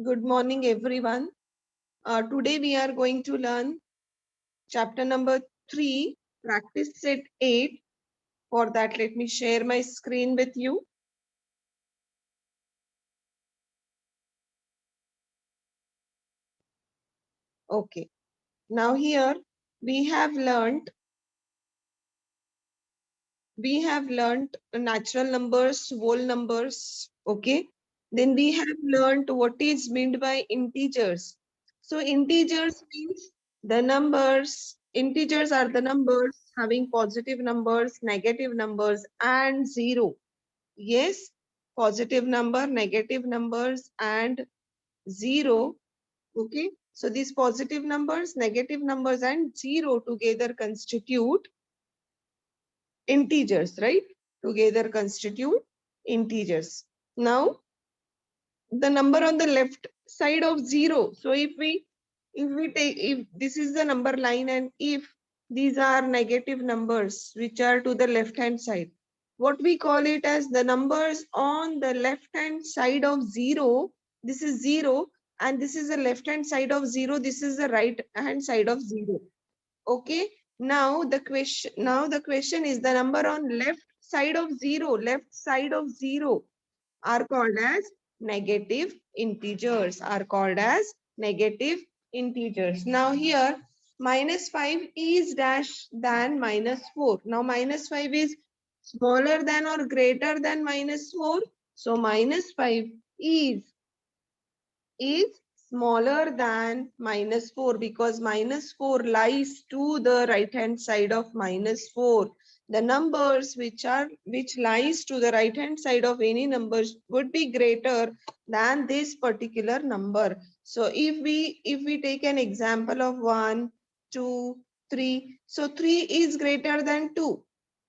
Good morning, everyone. Today we are going to learn chapter number 3, practice set 8. For that, let me share my screen with you. Okay. Now here we have learned natural numbers, whole numbers. Okay. Then we have learned what is meant by integers. So integers means the numbers. Integers are the numbers having positive numbers, negative numbers, and zero. Yes, positive number, negative numbers, and zero. Okay. So these positive numbers, negative numbers, and zero together constitute integers, right? Together constitute integers. Now, the number on the left side of zero. So if this is the number line and if these are negative numbers which are to the left hand side, what we call it as the numbers on the left hand side of zero. This is zero, and this is the left hand side of zero. This is the right hand side of zero. Okay. Now the question is the number on left side of zero are called as negative integers, Now here -5 is dash than -4. Now -5 is smaller than or greater than -4. So -5 is smaller than -4 because -4 lies to the right hand side of -4. The numbers which lies to the right hand side of any numbers would be greater than this particular number. So if we take an example of 1, 2, 3, so 3 is greater than 2.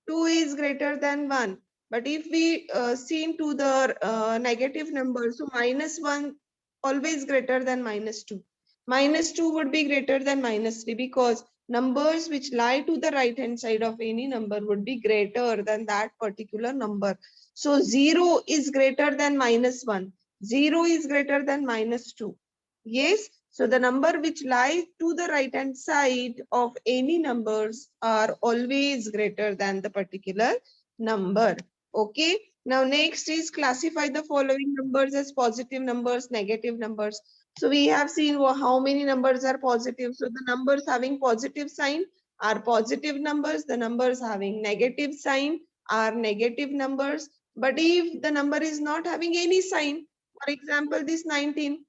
2 is greater than 1. But if we see to the negative number, so -1 always greater than -2. -2 would be greater than -3 because numbers which lie to the right hand side of any number would be greater than that particular number. So 0 is greater than -1. 0 is greater than -2. Yes. So the number which lies to the right hand side of any numbers are always greater than the particular number. Okay. Now next is classify the following numbers as positive numbers, negative numbers. So we have seen how many numbers are positive. So the numbers having positive sign are positive numbers. The numbers having negative sign are negative numbers. But if the number is not having any sign, for example, this 19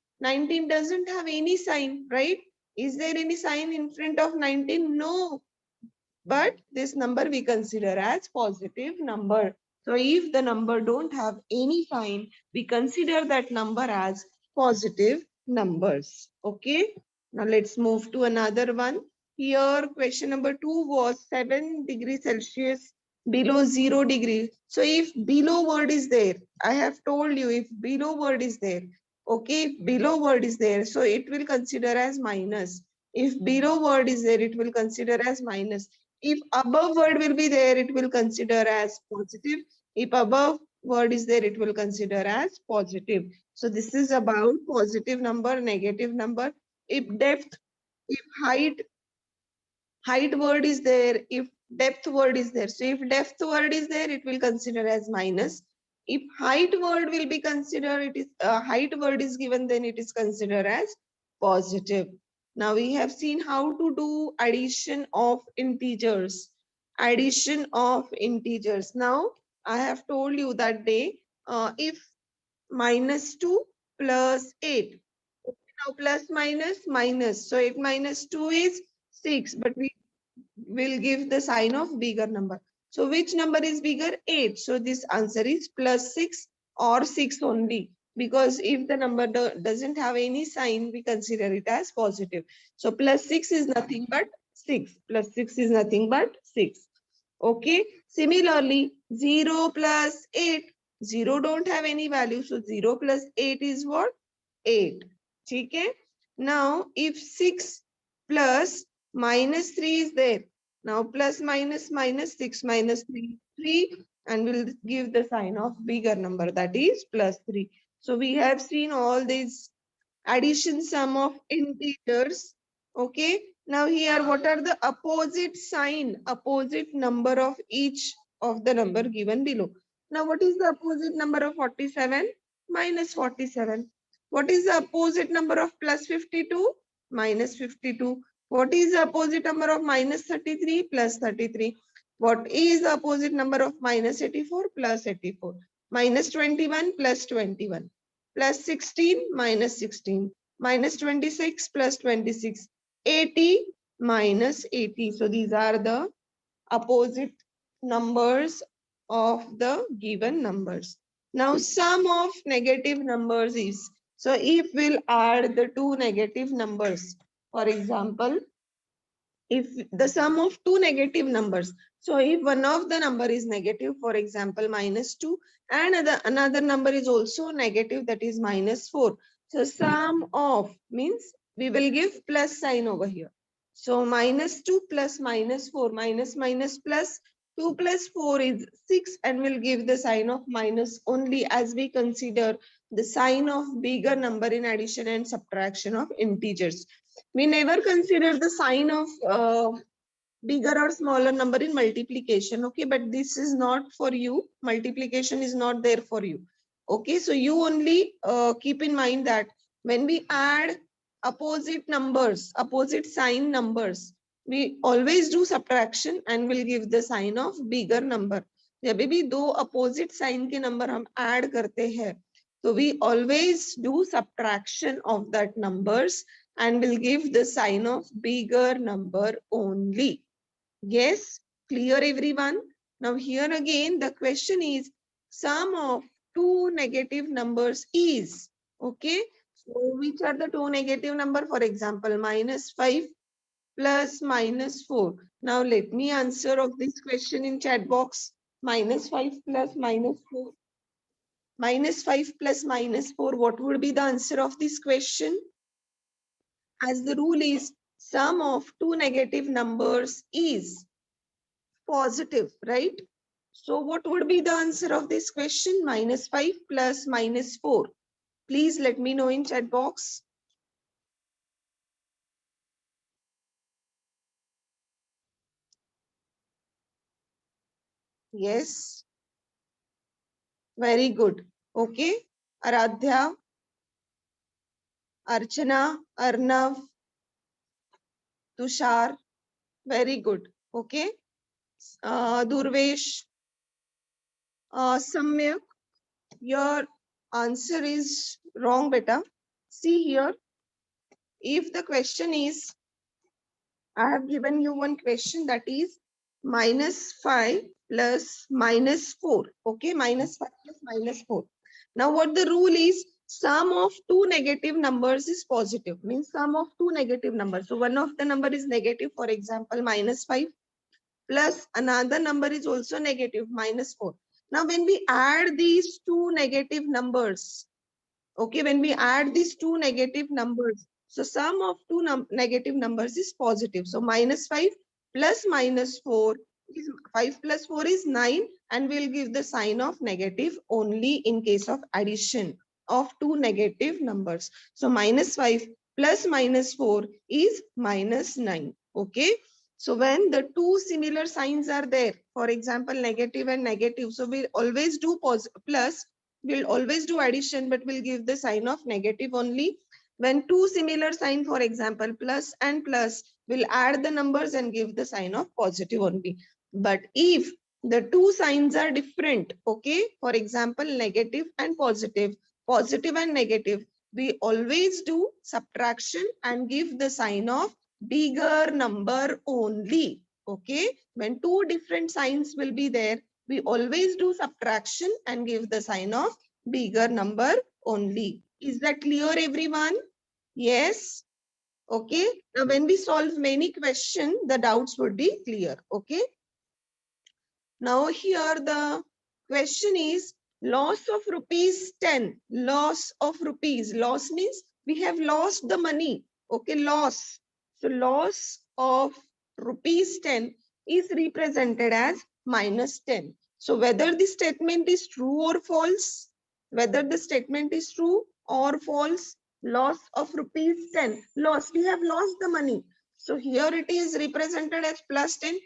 doesn't have any sign, right? Is there any sign in front of 19? No. But this number we consider as positive number. So if the number don't have any sign, we consider that number as positive numbers. Okay. Now let's move to another one. Here question number 2 was 7 degrees Celsius below 0 degree. So if below word is there, I have told you if below word is there, okay, if below word is there, so it will consider as minus. If below word is there, it will consider as minus. If above word will be there, it will consider as positive. If above word is there, it will consider as positive. So this is about positive number, negative number. If depth, if height word is there, if depth word is there. So if depth word is there, it will consider as minus. If height word will be considered, it is height word is given, then it is considered as positive. Now we have seen how to do addition of integers. Addition of integers. Now I have told you that day, if -2 plus 8. Now plus minus. So 8 minus 2 is 6, but we will give the sign of bigger number. So which number is bigger? 8. So this answer is plus 6 or 6 only. Because if the number doesn't have any sign, we consider it as positive. So plus 6 is nothing but 6. Plus 6 is nothing but 6. Okay. Similarly, 0 plus 8. 0 don't have any value. So 0 plus 8 is what? 8. Okay. Now, if 6 plus -3 is there. Now, plus minus 6 minus 3, 3, and we'll give the sign of bigger number, that is plus 3. So we have seen all these addition sum of integers. Okay. Now here, what are the opposite sign, opposite number of each of the number given below? Now, what is the opposite number of 47? Minus 47. What is the opposite number of plus 52? Minus 52. What is the opposite number of minus 33? Plus 33. What is the opposite number of minus 84? Plus 84. Minus 21 plus 21. Plus 16 minus 16. Minus 26 plus 26. 80 minus 80. So these are the opposite numbers of the given numbers. Now sum of negative numbers is, so if we'll add the two negative numbers, for example, if the sum of two negative numbers, so if one of the number is negative, for example minus 2, and another number is also negative, that is minus 4, so sum of means we will give plus sign over here. So minus 2 plus minus 4, minus minus plus 2 plus 4 is 6, and we'll give the sign of minus only as we consider the sign of bigger number in addition and subtraction of integers. We never consider the sign of bigger or smaller number in multiplication. Okay, but this is not for you. Multiplication is not there for you. Okay, so you only keep in mind that when we add opposite numbers, opposite sign numbers, we always do subtraction and will give the sign of bigger number. जब भी दो opposite sign के number हम add करते हैं, so we always do subtraction of that numbers and will give the sign of bigger number only. Yes, clear everyone? Now here again the question is sum of two negative numbers is, okay? So which are the two negative number? For example, minus 5 plus minus 4. Now let me answer of this question in chat box. Minus 5 plus minus 4. Minus 5 plus minus 4. What would be the answer of this question? As the rule is sum of two negative numbers is positive, right? So what would be the answer of this question? Minus 5 plus minus 4. Please let me know in chat box. Yes. Very good. Okay. Aradhya, Archana, Arnav, Tushar. Very good. Okay. Durvesh, Samyak, your answer is wrong, beta. See here. If the question is, I have given you one question that is minus 5 plus minus 4. Okay, minus 5 plus minus 4. Now what the rule is, sum of two negative numbers is positive, means sum of two negative numbers. So one of the number is negative, for example, minus 5 plus another number is also negative, minus 4. Now when we add these two negative numbers, okay, when we add these two negative numbers, so sum of two negative numbers is positive. So minus 5 plus minus 4 is 5 plus 4 is 9, and we'll give the sign of negative only in case of addition of two negative numbers. So minus 5 plus minus 4 is minus 9. Okay. So when the two similar signs are there, for example, negative and negative, so we always do plus. We'll always do addition, but we'll give the sign of negative only. When two similar sign, for example, plus and plus, we'll add the numbers and give the sign of positive only. But if the two signs are different, okay, for example, negative and positive, positive and negative, we always do subtraction and give the sign of bigger number only. Okay, when two different signs will be there, we always do subtraction and give the sign of bigger number only. Is that clear, everyone? Yes. Okay. Now, when we solve many questions, the doubts would be clear. Okay. Now, here the question is loss of rupees 10. Loss of rupees. Loss means we have lost the money. Okay. Loss. So, loss of rupees 10 is represented as minus 10. So whether the statement is true or false, whether the statement is true or false, Loss of rupees 10. Loss, we have lost the money. So here it is represented as plus 10.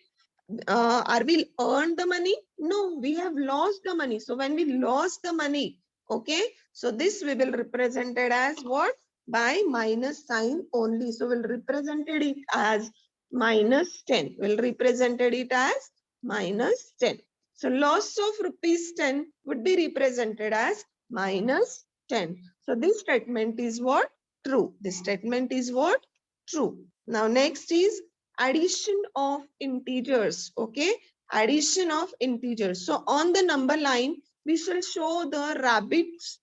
Are we earned the money? No, we have lost the money. So when we lost the money, okay, so this we will represent it as what? By minus sign only. So we'll represented it as minus 10. We'll represented it as minus 10. So loss of rupees 10 would be represented as minus 10. So this statement is what? True. This statement is what? True. Now next is addition of integers. Okay, addition of integers. So on the number line, we shall show the rabbits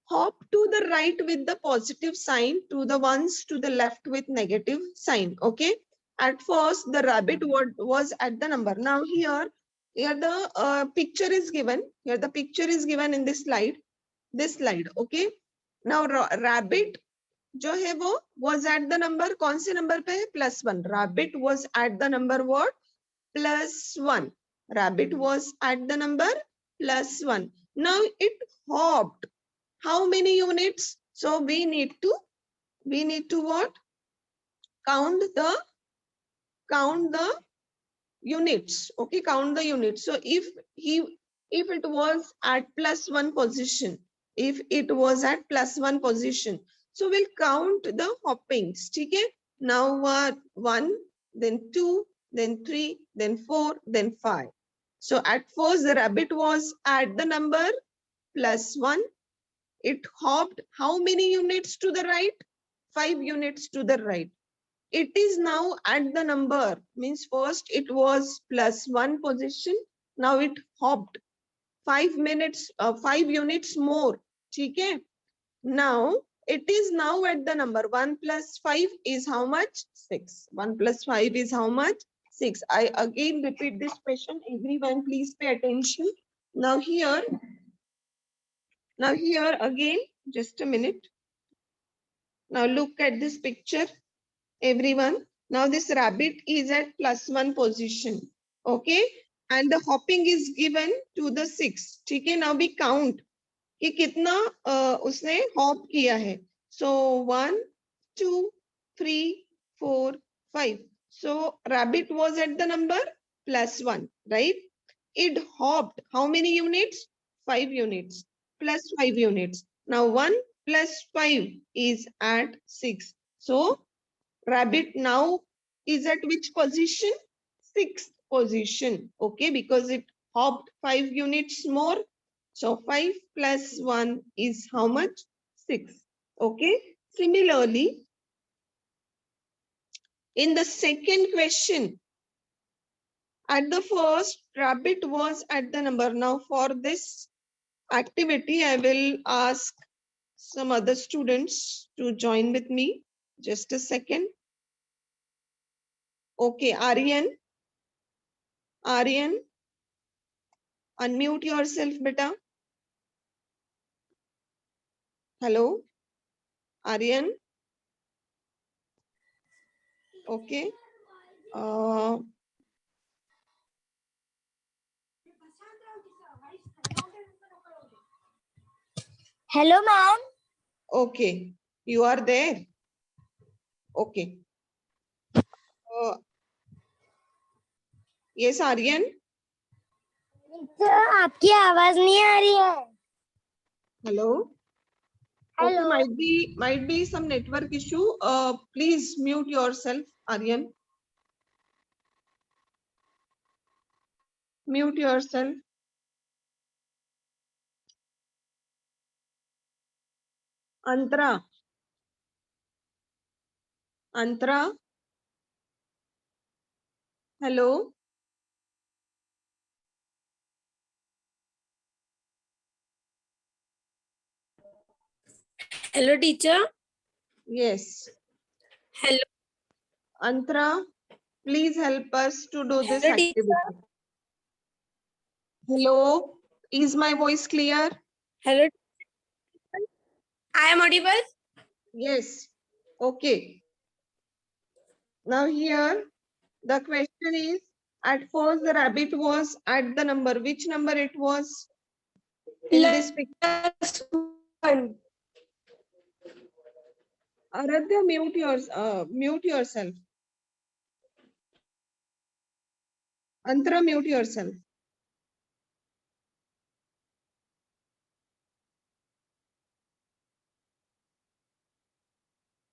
hop to the right with the positive sign, to the ones to the left with negative sign. Okay, at first the rabbit was at the number. Now here the picture is given. Here the picture is given in this slide. Okay, now rabbit जो है वो was at the number, कौन से number पे है? +1. Rabbit was at the number what? +1. Rabbit was at the number +1. Now it hopped. How many units? So we need to what? Count the units. Okay, count the units. So if it was at +1 position, so we'll count the hoppings. Okay, now 1, then 2, then 3, then 4, then 5. So at first the rabbit was at the number +1. It hopped how many units to the right? 5 units to the right. It is now at the number, means first it was +1 position. Now it hopped 5 units more. Okay. Now it is now at the number 1 + 5 is how much? 6. 1 + 5 is how much? 6. I again repeat this question. Everyone please pay attention. Now here again, just a minute. Now look at this picture, everyone. Now this rabbit is at +1 position. Okay. And the hopping is given to the 6. Okay. Now we count कि कितना उसने hop किया है. So 1, 2, 3, 4, 5. So rabbit was at the number +1, right? It hopped how many units? 5 units. +5 units. Now 1 + 5 is at 6. So rabbit now is at which position? 6th position. Okay, because it hopped 5 units more. So 5 + 1 is how much? 6. Okay. Similarly, in the second question, at the first, rabbit was at the number. Now for this activity, I will ask some other students to join with me. Just a second. Okay, Aryan, unmute yourself, beta. Hello, Aryan. Okay. Hello, ma'am. Okay, you are there. Okay. Yes, Aryan. आपकी आवाज नहीं आ रही है. Hello. Hello. Okay, might be some network issue. Please mute yourself, Aryan. Mute yourself. Antara. Hello. Hello, teacher. Yes. Hello. Antara, please help us to do this Hello, activity. Hello. Is my voice clear? Hello. I am audible. Yes. Okay. Now here the question is, at first the rabbit was at the number. Which number it was in this picture? +1. Aradhya, mute yourself. Antara, mute yourself.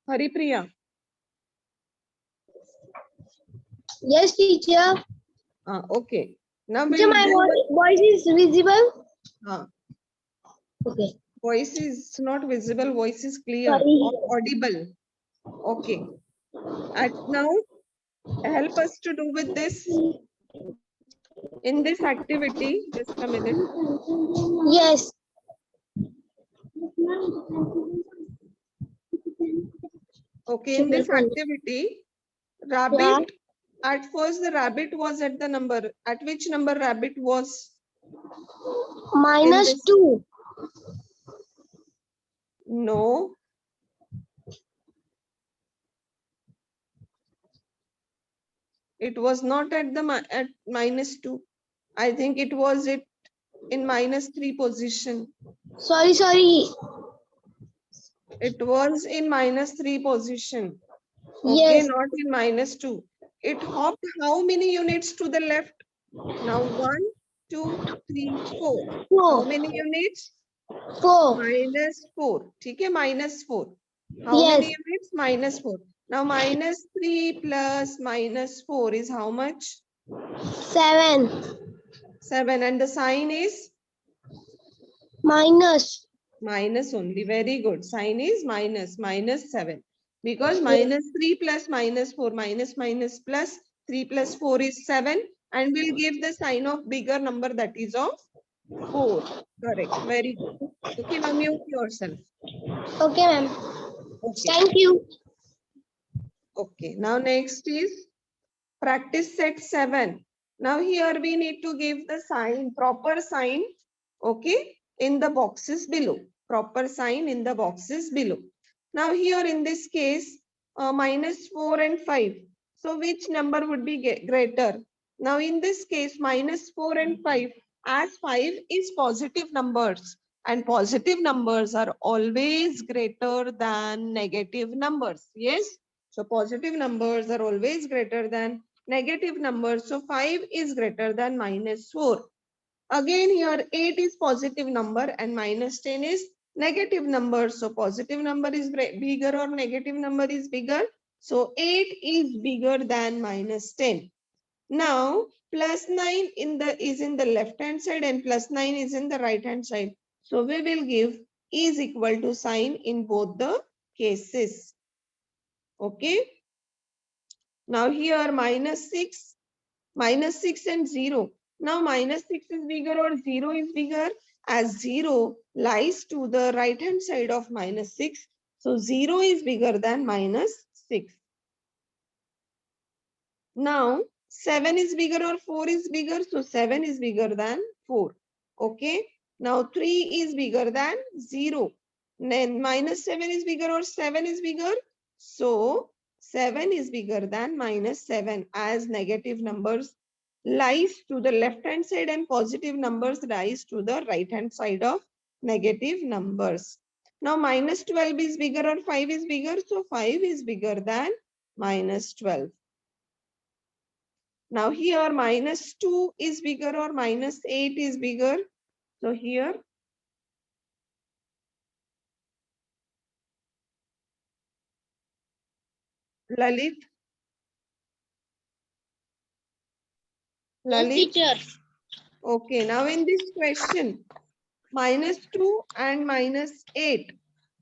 Haripriya. Yes, teacher. Okay. Now Teacher, we'll my do the voice is visible. Okay. voice is not visible, voice is clear Sorry. or audible. Okay. Now help us to do with this in this activity. Just a minute. Yes. Okay, in this activity, Yeah. rabbit, at first the rabbit was at the number, at which number rabbit was in Minus this? 2. No. It was not at the at -2. I think it was in -3 position. Sorry. It was in -3 position. Okay, Yes. not in -2. It hopped how many units to the left? Now 1, 2, 3, 4. How 4. many units? 4. -4. Okay, -4. How many Yes. units? -4. Now -3 plus -4 is how much? 7. 7. And the sign is? Minus. Minus only. Very good. Sign is -7. Because -3 plus -4 minus plus 3 plus 4 is 7. And we'll give the sign of bigger number, that is of 4. Correct. Very good. Okay, now mute yourself. Okay, ma'am. Okay. Thank you. Okay. Now next is practice set 7. Now here we need to give the sign, proper sign. Okay. In the boxes below. Proper sign in the boxes below. Now here in this case, -4 and 5. So which number would be greater? Now in this case, -4 and 5, as 5 is positive numbers and positive numbers are always greater than negative numbers. Yes. So positive numbers are always greater than negative numbers. So 5 is greater than -4. Again here 8 is positive number and -10 is negative number. So positive number is bigger or negative number is bigger. So 8 is bigger than -10. Now +9 is in the left hand side and +9 is in the right hand side. So we will give is equal to sign in both the cases. Okay. Now here -6 and 0. Now -6 is bigger or 0 is bigger, as 0 lies to the right hand side of -6. So 0 is bigger than -6. Now 7 is bigger or 4 is bigger. So 7 is bigger than 4. Okay. Now 3 is bigger than 0. Then -7 is bigger or 7 is bigger. So 7 is bigger than -7, as negative numbers lies to the left hand side and positive numbers rise to the right hand side of negative numbers. Now -12 is bigger or 5 is bigger. So 5 is bigger than -12. Now here -2 is bigger or -8 is bigger. So here Lalit. Lalit. Yes, Okay, now in this question, -2 and -8.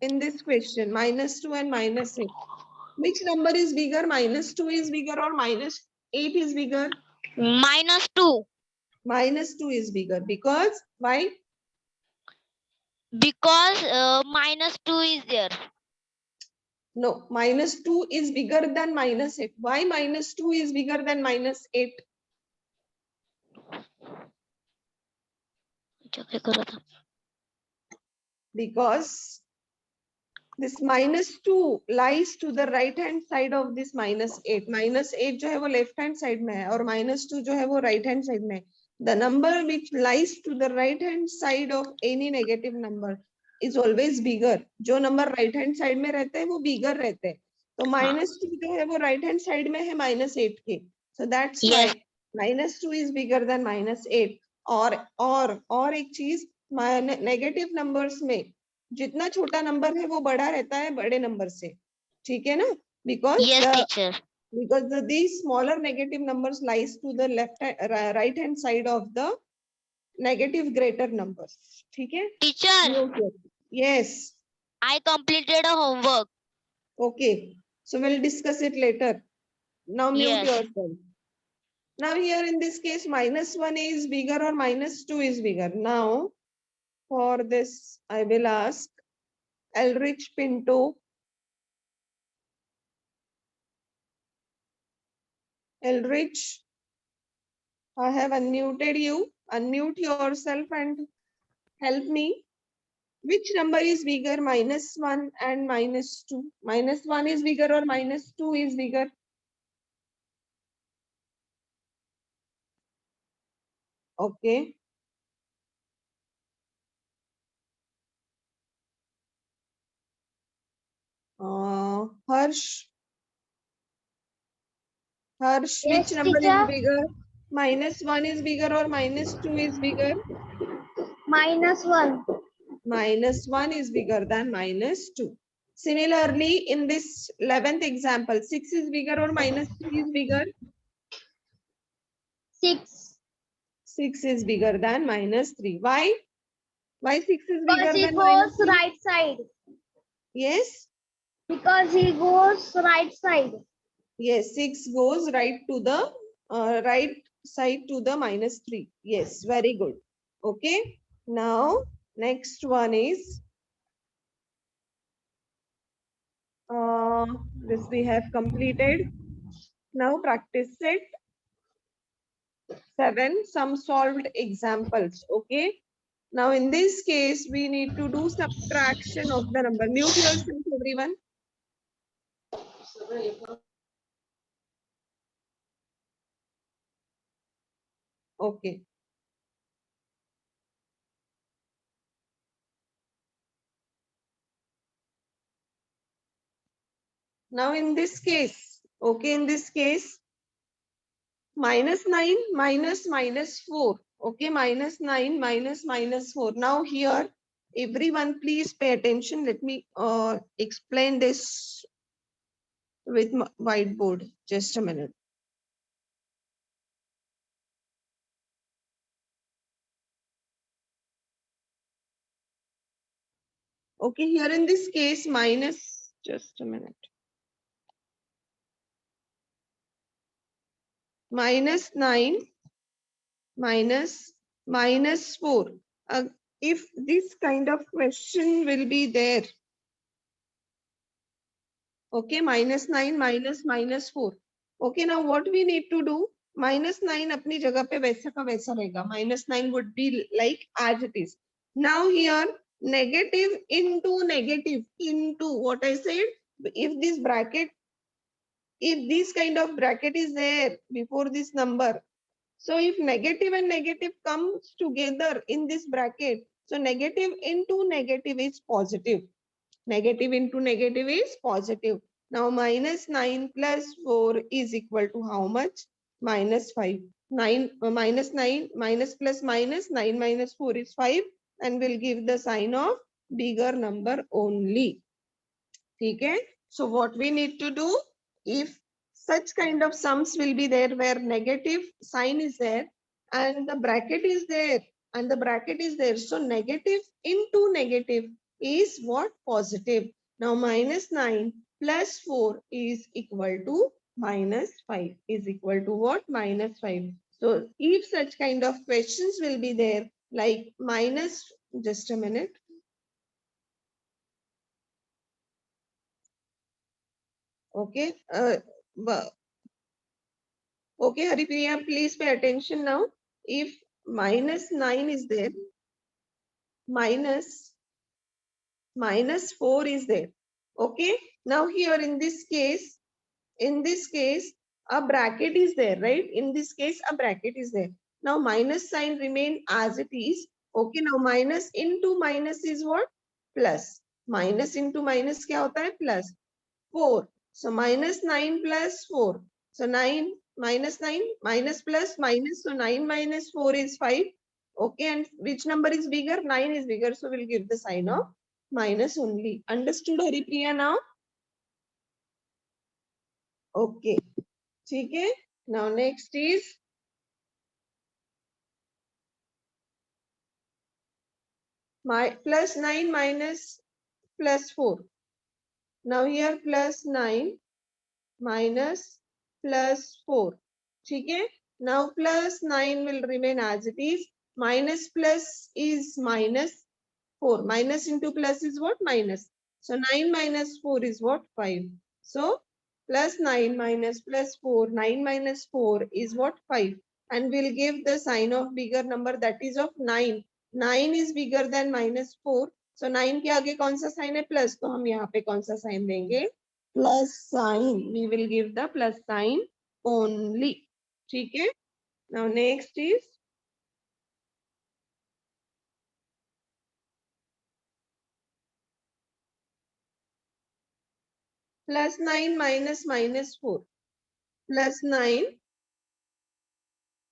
In this question, -2 and -8. Which number is bigger? -2 is bigger or -8 is bigger? -2. -2 is bigger. Because why? Because -2 is there. No, -2 is bigger than -8. Why -2 is bigger than -8? Because this -2 lies to the right hand side of this -8. -8 जो है वो left hand side में है और -2 जो है वो right hand side में है. The number which lies to the right hand side of any negative number is always bigger. जो number right hand side में रहते हैं वो bigger रहते हैं. तो -2 जो है वो right hand side में है -8 के. So that's why Yes. -2 is bigger than -8. और एक चीज, नेगेटिव नंबर्स में जितना छोटा नंबर है वो बड़ा रहता है बड़े नंबर से. ठीक है ना? Because Yes, teacher. these smaller negative numbers lies to the right hand side of the negative greater numbers. ठीक है? Teacher, Yes. I completed a homework. Okay. So we'll discuss it later. Now mute Yes. yourself. Now here in this case, -1 is bigger or -2 is bigger. Now for this, I will ask Elrich Pinto. Elrich, I have unmuted you. Unmute yourself and help me. Which number is bigger, -1 and -2? -1 is bigger or -2 is bigger? Okay. Harsh. Harsh, Yes, which number teacher. is bigger? -1 is bigger or -2 is bigger? -1. -1 is bigger than -2. Similarly, in this 11th example, 6 is bigger or -3 is bigger? 6. 6 is bigger than -3. Why? Why 6 is bigger Because he than goes -3? right side. Yes? Because he goes right side. Yes, 6 goes right to the right side to the -3. Yes, very good. Okay. Now, next one is this we have completed. Now practice set 7, some solved examples. Okay. Now in this case, we need to do subtraction of the number. Mute yourself, everyone. Okay. Now in this case, okay, in this case, -9 minus -4. Okay, -9 minus -4. Now here, everyone please pay attention. Let me explain this with my whiteboard. Just a minute. Okay, here in this case, just a minute. -9 minus -4. If this kind of question will be there, okay, -9 minus -4. Okay, now what we need to do? -9 अपनी जगह पे वैसा का वैसा रहेगा. -9 would be like as it is. Now here, negative into what I said. If this bracket, if this kind of bracket is there before this number, so if negative and negative comes together in this bracket, so negative into negative is positive. Negative into negative is positive. Now -9 plus 4 is equal to how much? -5. 9 -9 minus plus minus 9 minus 4 is 5, and will give the sign of bigger number only. Okay. So what we need to do, if such kind of sums will be there where negative sign is there and the bracket is there and the bracket is there, so negative into negative is what? Positive. Now -9 plus 4 is equal to -5 is equal to what? -5. So if such kind of questions will be there, like just a minute. Okay. Okay, Haripriya, please pay attention now. If -9 is there, minus 4 is there. Okay. Now here in this case, a bracket is there, right? In this case, a bracket is there. Now minus sign remain as it is. Okay. Now minus into minus is what? Plus, minus into minus क्या होता है plus, 4. So minus 9 plus 4. So 9 minus 9 minus plus minus. So 9 minus 4 is 5. Okay, and which number is bigger? 9 is bigger. So we'll give the sign of minus only. Understood, Haripriya now? Okay. Okay. Now next is my plus 9 minus plus 4. Now here plus 9 minus plus 4. Okay. Now plus 9 will remain as it is. Minus plus is minus 4. Minus into plus is what? Minus. So 9 minus 4 is what? 5. So plus 9 minus plus 4. 9 minus 4 is what? 5. And we'll give the sign of bigger number, that is of 9. 9 is bigger than minus 4. So 9 के आगे कौन सा sign है? Plus. तो हम यहाँ पे कौन सा sign देंगे? Plus sign. We will give the plus sign only. ठीक है? Now next is plus 9 minus minus 4. Plus 9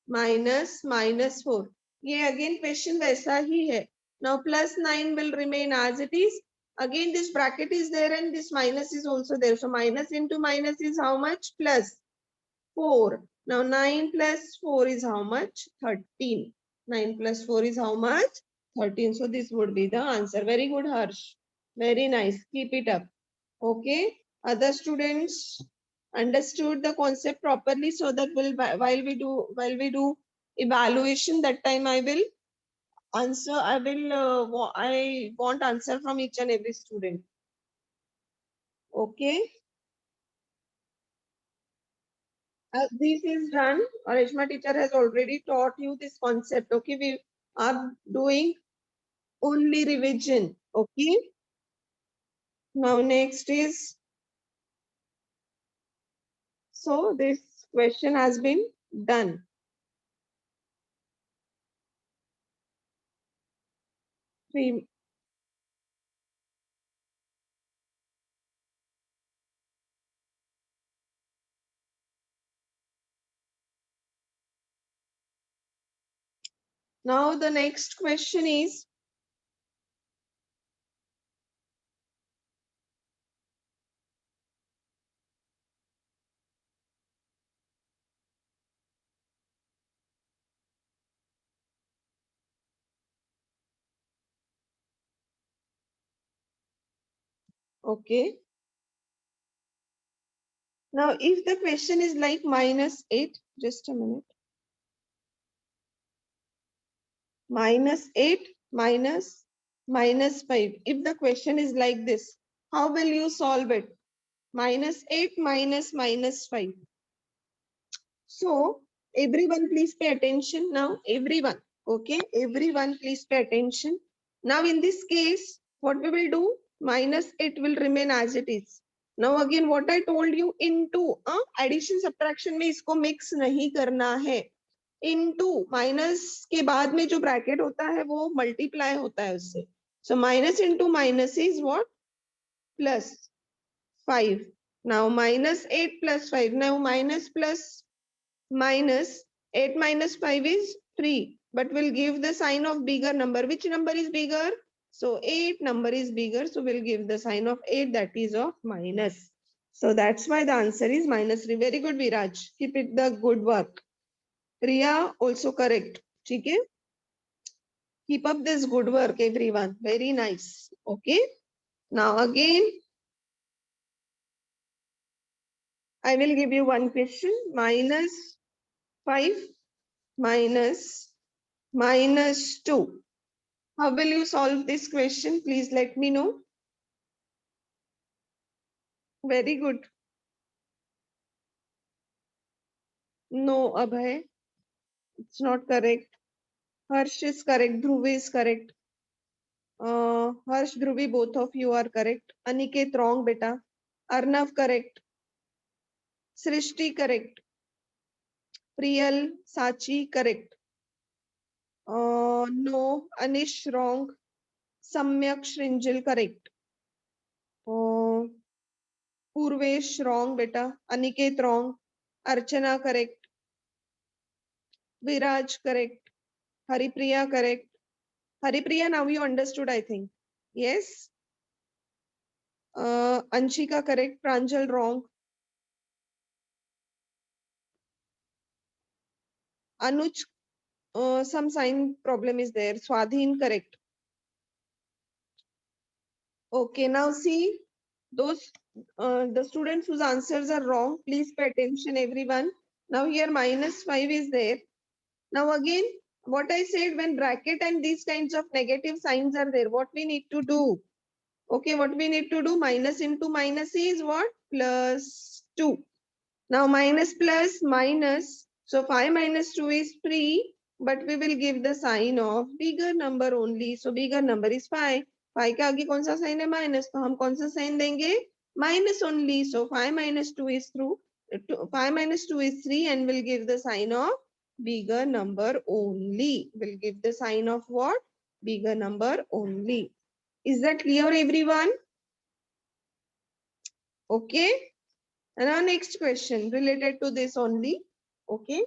minus minus 4. ये again question वैसा ही है. Now plus 9 will remain as it is. Again this bracket is there and this minus is also there. So minus into minus is how much? Plus 4. Now 9 plus 4 is how much? 13. 9 plus 4 is how much? 13. So this would be the answer. Very good, Harsh. Very nice. Keep it up. Okay. Other students understood the concept properly, so that while we do evaluation, that time I will answer. I want answer from each and every student. Okay. This is done. Reshma teacher has already taught you this concept. Okay, we are doing only revision. Okay. Now next is, so this question has been done. Three. Now the next question is, okay. Now if the question is like minus 8, just a minute. Minus 8 minus minus 5. If the question is like this, how will you solve it? Minus 8 minus minus 5. So everyone please pay attention now. Everyone. Okay. Everyone please pay attention. Now in this case, what we will do? Minus 8 will remain as it is. Now again what I told you, into addition subtraction में इसको mix नहीं करना है. Into minus के बाद में जो bracket होता है वो multiply होता है उससे. So minus into minus is what? Plus 5. Now minus 8 plus 5. Now minus plus minus 8 minus 5 is 3, but we'll give the sign of bigger number. Which number is bigger? So 8 number is bigger, so we'll give the sign of 8, that is of minus. So that's why the answer is minus 3. Very good, Viraj. Keep it the good work. Priya also correct. Okay? Keep up this good work, everyone. Very nice. Okay? Now again, I will give you one question. Minus 5 minus minus 2. How will you solve this question? Please let me know. Very good. No, Abhay. It's not correct. Harsh is correct. Dhruvi is correct. Harsh, Dhruvi, both of you are correct. Aniket, wrong, beta. Arnav, correct. Srishti, correct. Priyal, Sachi, correct. No, Anish, wrong. Samyak Shrinjal correct. Purvesh wrong beta. Aniket wrong. Archana correct. Viraj correct. Haripriya correct. Haripriya, now you understood, I think. Yes. Anshika correct. Pranjal wrong. Anuj, some sign problem is there. Swadhin correct. Okay, now see those the students whose answers are wrong. Please pay attention, everyone. Now here -5 is there. Now again, what I said, when bracket and these kinds of negative signs are there, what we need to do? Okay, what we need to do? Minus into minus is what? +2. Now minus plus minus. So 5 minus 2 is 3, but we will give the sign of bigger number only. So bigger number is 5. 5 के आगे कौन सा sign है minus, तो हम कौन सा sign देंगे? Minus only. So 5 minus 2 is 5 minus 2 is 3, and we'll give the sign of bigger number only. We'll give the sign of what? Bigger number only. Is that clear, everyone? Okay. And our next question related to this only. Okay.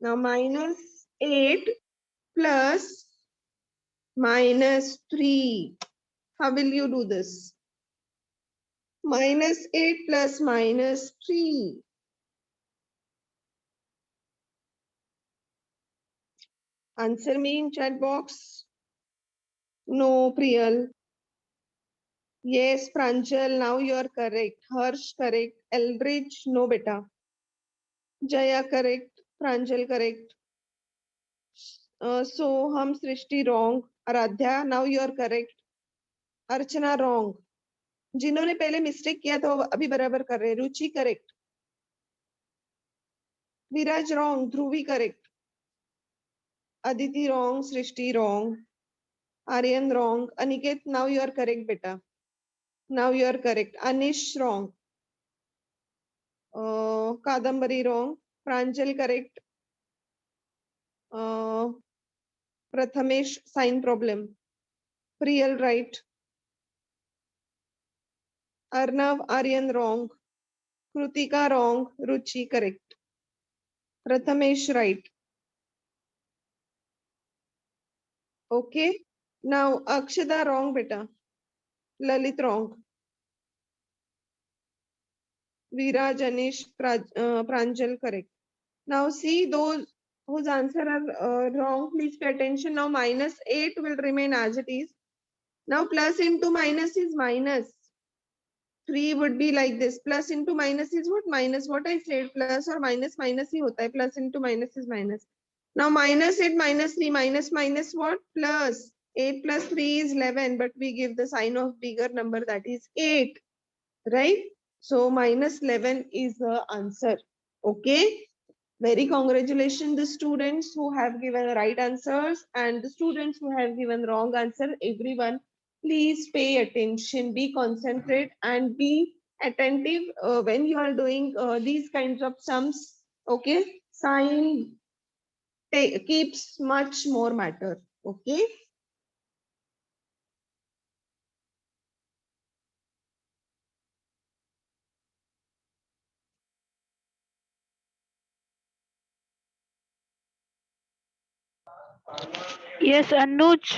Now -8 plus -3. How will you do this? -8 plus -3. Answer me in chat box. No, Priyal. Yes, Pranjal, now you are correct. Harsh correct. Eldridge, no beta. Jaya correct. Pranjal correct. Soham Srishti wrong. Aradhya, now you are correct. Archana wrong. जिन्होंने पहले mistake किया था वो अभी बराबर कर रहे हैं. Ruchi correct. Viraj wrong. Dhruvi correct. Aditi wrong. Srishti wrong. Aryan wrong. Aniket, now you are correct बेटा. Now you are correct. Anish wrong. Kadambari wrong. Pranjal correct. Prathamesh sign problem. Priyal right. Arnav Aryan wrong. Kritika wrong. Ruchi correct. Prathamesh right. Okay. Now Akshada wrong beta. Lalit wrong. Viraj, Anish, Pranjal correct. Now see those whose answer are wrong. Please pay attention. Now -8 will remain as it is. Now plus into minus is minus. 3 would be like this. Plus into minus is what? Minus. What I said, plus or minus ही होता है. Plus into minus is minus. Now -8 -3 minus what? Plus. 8 plus 3 is 11, but we give the sign of bigger number, that is 8, right? So -11 is the answer. Okay. Very congratulations the students who have given the right answers and the students who have given wrong answer. Everyone, please pay attention, be concentrate and be attentive when you are doing these kinds of sums. Okay. Sign keeps much more matter. Okay. Yes, Anuj.